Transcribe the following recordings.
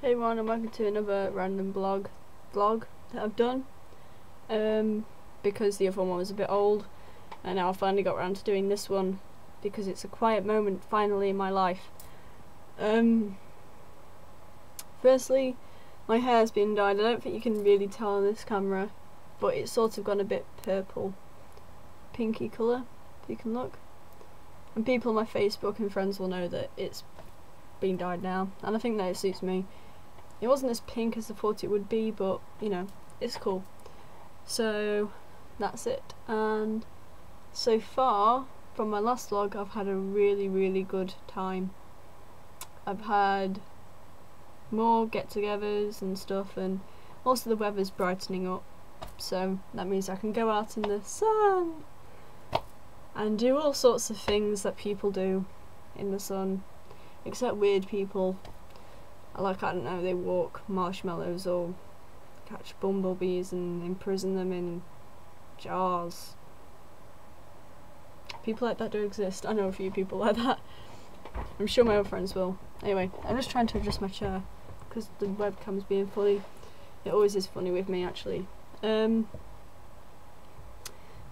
Hey everyone, I'm welcome to another random vlog that I've done. Because the other one was a bit old, and now I finally got around to doing this one because it's a quiet moment finally in my life. Firstly, my hair's been dyed. I don't think you can really tell on this camera, but it's sort of gone a bit purple, pinky colour, if you can look. And people on my Facebook and friends will know that it's been dyed now, and I think that it suits me. It wasn't as pink as I thought it would be, but you know, it's cool. So that's it. And so far from my last vlog, I've had a really good time. I've had more get-togethers and stuff, and also the weather's brightening up, so that means I can go out in the sun and do all sorts of things that people do in the sun, except weird people. Like, I don't know, they walk marshmallows or catch bumblebees and imprison them in jars. People like that do exist. I know a few people like that. I'm sure my other friends will. Anyway, I'm just trying to adjust my chair because the webcam's being funny. It always is funny with me, actually.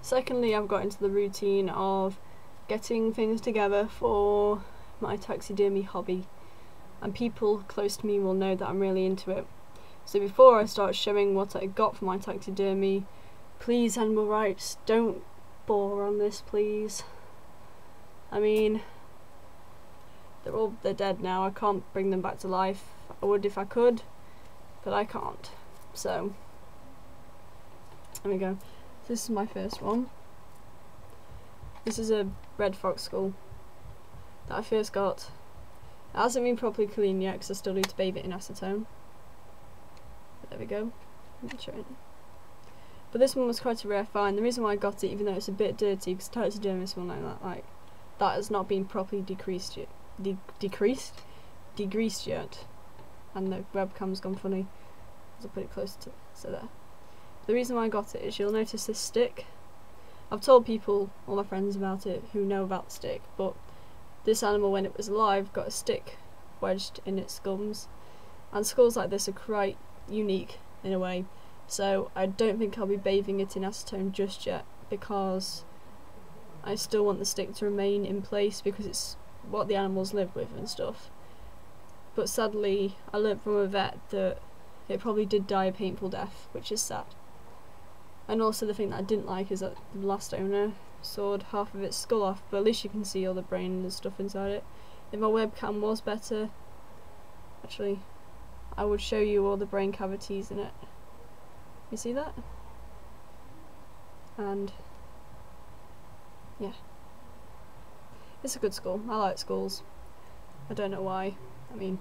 Secondly, I've got into the routine of getting things together for my taxidermy hobby, and people close to me will know that I'm really into it. So before I start showing what I got for my taxidermy, please, animal rights, don't bore on this, please. I mean, they're dead now. I can't bring them back to life. I would if I could, but I can't. So there we go. This is my first one. This is a red fox skull that I first got. It hasn't been properly cleaned yet because I still need to bathe it in acetone. But there we go. But this one was quite a rare find. The reason why I got it, even though it's a bit dirty, because taxidermists will know that, like, that has not been properly degreased yet. Degreased yet. And the webcam's gone funny. I'll put it close to so there. The reason why I got it is you'll notice this stick. I've told people, all my friends about it, who know about the stick, but this animal, when it was alive, got a stick wedged in its gums, and skulls like this are quite unique in a way, so I don't think I'll be bathing it in acetone just yet, because I still want the stick to remain in place because it's what the animals live with and stuff. But sadly, I learnt from a vet that it probably did die a painful death, which is sad. And also the thing that I didn't like is that the last owner sawed half of its skull off, but at least you can see all the brain and stuff inside it. If my webcam was better, actually, I would show you all the brain cavities in it. You see that? And yeah, it's a good skull. I like skulls. I don't know why. I mean,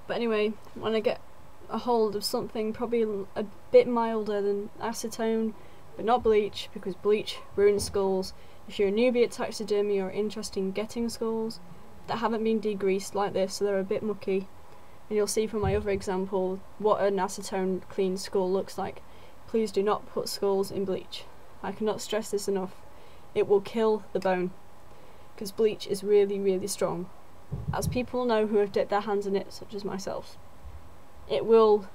but anyway, when I get a hold of something probably a bit milder than acetone, but not bleach, because bleach ruins skulls. If you're a newbie at taxidermy or interested in getting skulls that haven't been degreased like this, so they're a bit mucky, and you'll see from my other example what an acetone clean skull looks like, please do not put skulls in bleach. I cannot stress this enough. It will kill the bone, because bleach is really strong. As people know who have dipped their hands in it, such as myself, it will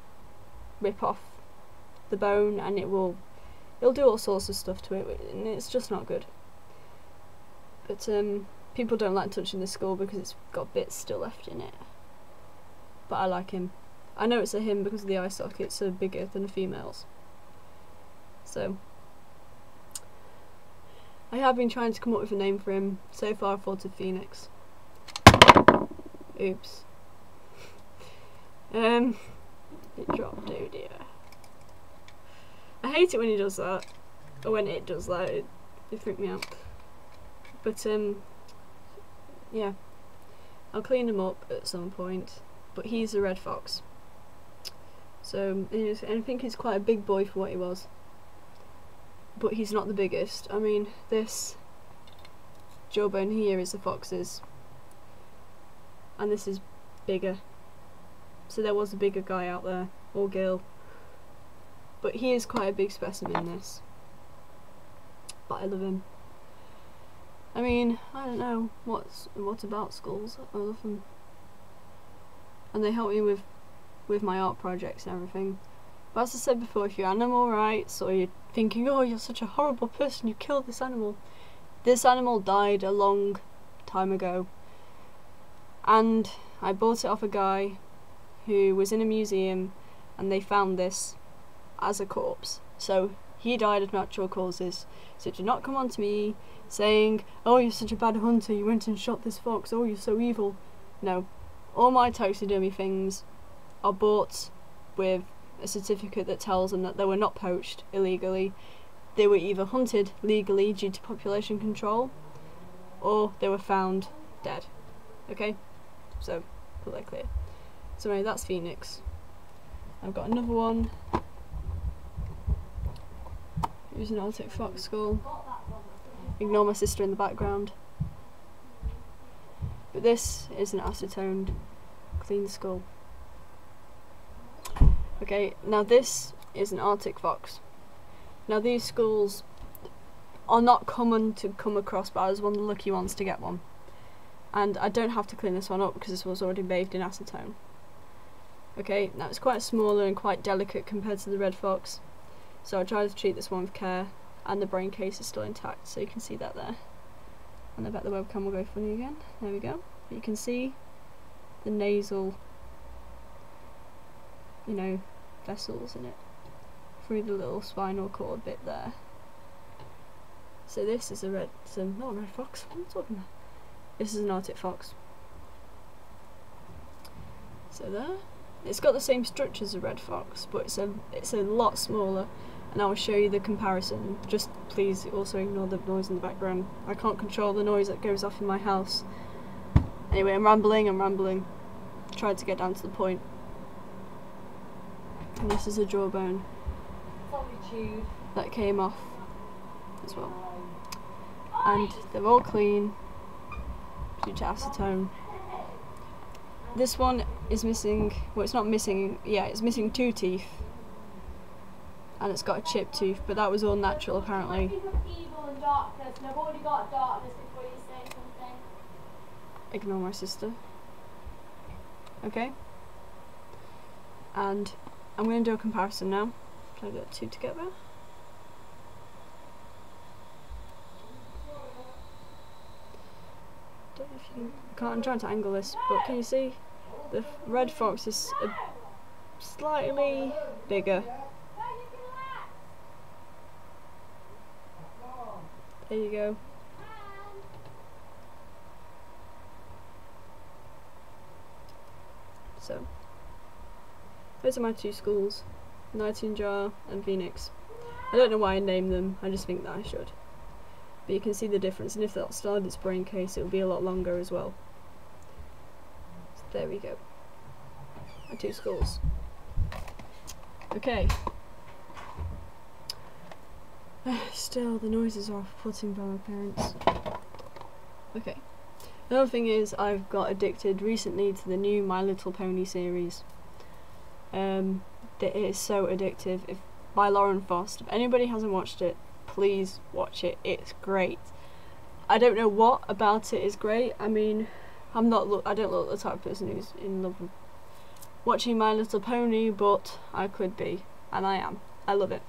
rip off the bone, and it'll do all sorts of stuff to it, and it's just not good. But people don't like touching the skull because it's got bits still left in it. But I like him. I know it's a him because the eye sockets are bigger than a female's. So I have been trying to come up with a name for him. So far I've thought of Phoenix. Oops. It dropped, oh dear. I hate it when he does that, or when it does that, it freaks me out. But yeah, I'll clean him up at some point, but he's a red fox. So, I think he's quite a big boy for what he was. But he's not the biggest. I mean, this jawbone here is the fox's, and this is bigger. So there was a bigger guy out there, or girl. But he is quite a big specimen, this. But I love him. I mean, I don't know what about skulls. I love them. and they help me with my art projects and everything. But as I said before, if you're animal rights or you're thinking, oh, you're such a horrible person, you killed this animal died a long time ago, and I bought it off a guy who was in a museum and they found this as a corpse. So he died of natural causes. So do not come on to me saying, oh, you're such a bad hunter, you went and shot this fox, oh, you're so evil. No, all my taxidermy things are bought with a certificate that tells them that they were not poached illegally. They were either hunted legally due to population control, or they were found dead. Okay? So, put that clear. So anyway, that's Phoenix. I've got another one. Here's an Arctic fox skull. Ignore my sister in the background. But this is an acetoned, clean skull. Okay, now this is an Arctic fox. Now these skulls are not common to come across, but I was one of the lucky ones to get one. And I don't have to clean this one up because this was already bathed in acetone. Okay, now it's quite smaller and quite delicate compared to the red fox, so I tried to treat this one with care, and the brain case is still intact, so you can see that there. And I bet the webcam will go funny again. There we go. You can see the nasal, you know, vessels in it through the little spinal cord bit there. So this is not a red fox. What am I talking about? This is an Arctic fox. So there. It's got the same structure as a red fox, but it's a lot smaller, and I will show you the comparison. Just please also ignore the noise in the background. I can't control the noise that goes off in my house. Anyway, I'm rambling. Tried to get down to the point. And this is a jawbone that came off as well. And they're all clean due to acetone. This one is missing, well, it's not missing, yeah, it's missing 2 teeth. And it's got a chipped tooth, but that was all natural apparently. Ignore my sister. Okay. And I'm going to do a comparison now. Try to get 2 together. Don't know if you can, I'm trying to angle this, but can you see? The red fox is slightly bigger. There you go. So, those are my 2 skulls, Nightingale and Phoenix. I don't know why I named them, I just think that I should. But you can see the difference, and if that still had its brain case, it would be a lot longer as well. So there we go. My 2 skulls. Okay. Still, the noises are off-putting by my parents. Okay. Another thing is, I've got addicted recently to the new My Little Pony series. It is so addictive. By Lauren Faust. If anybody hasn't watched it, please watch it. It's great. I don't know what about it is great. I mean, I don't look the type of person who's in love with watching My Little Pony, but I could be, and I am. I love it.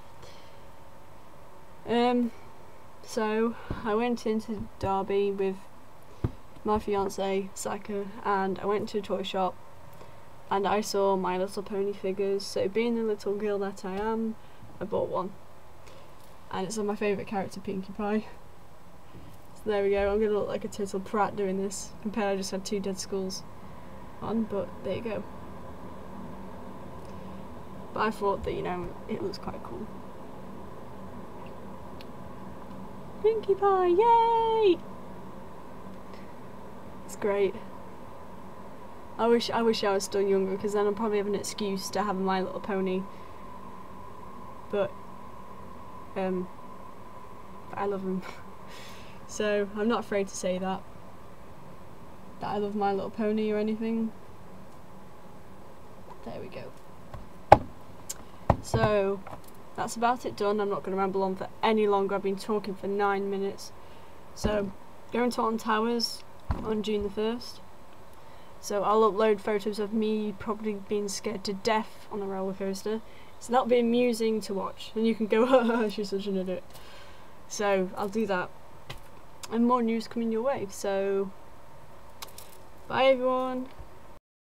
So I went into Derby with my fiance Saka, and I went to a toy shop, and I saw My Little Pony figures. So being the little girl that I am, I bought one. And it's on my favourite character, Pinkie Pie. So there we go, I'm going to look like a total prat doing this, compared I just had 2 dead skulls on, but there you go. But I thought that, you know, it looks quite cool. Pinkie Pie, yay! It's great. I wish I was still younger, because then I'll probably have an excuse to have a My Little Pony. But I love him. So I'm not afraid to say that I love My Little Pony or anything. There we go. So that's about it done. I'm not going to ramble on for any longer. I've been talking for 9 minutes. So going to Alton Towers on June the 1st. So I'll upload photos of me probably being scared to death on a roller coaster. So that'll be amusing to watch, and you can go, haha, she's such an idiot. So I'll do that, and more news coming your way. So bye everyone.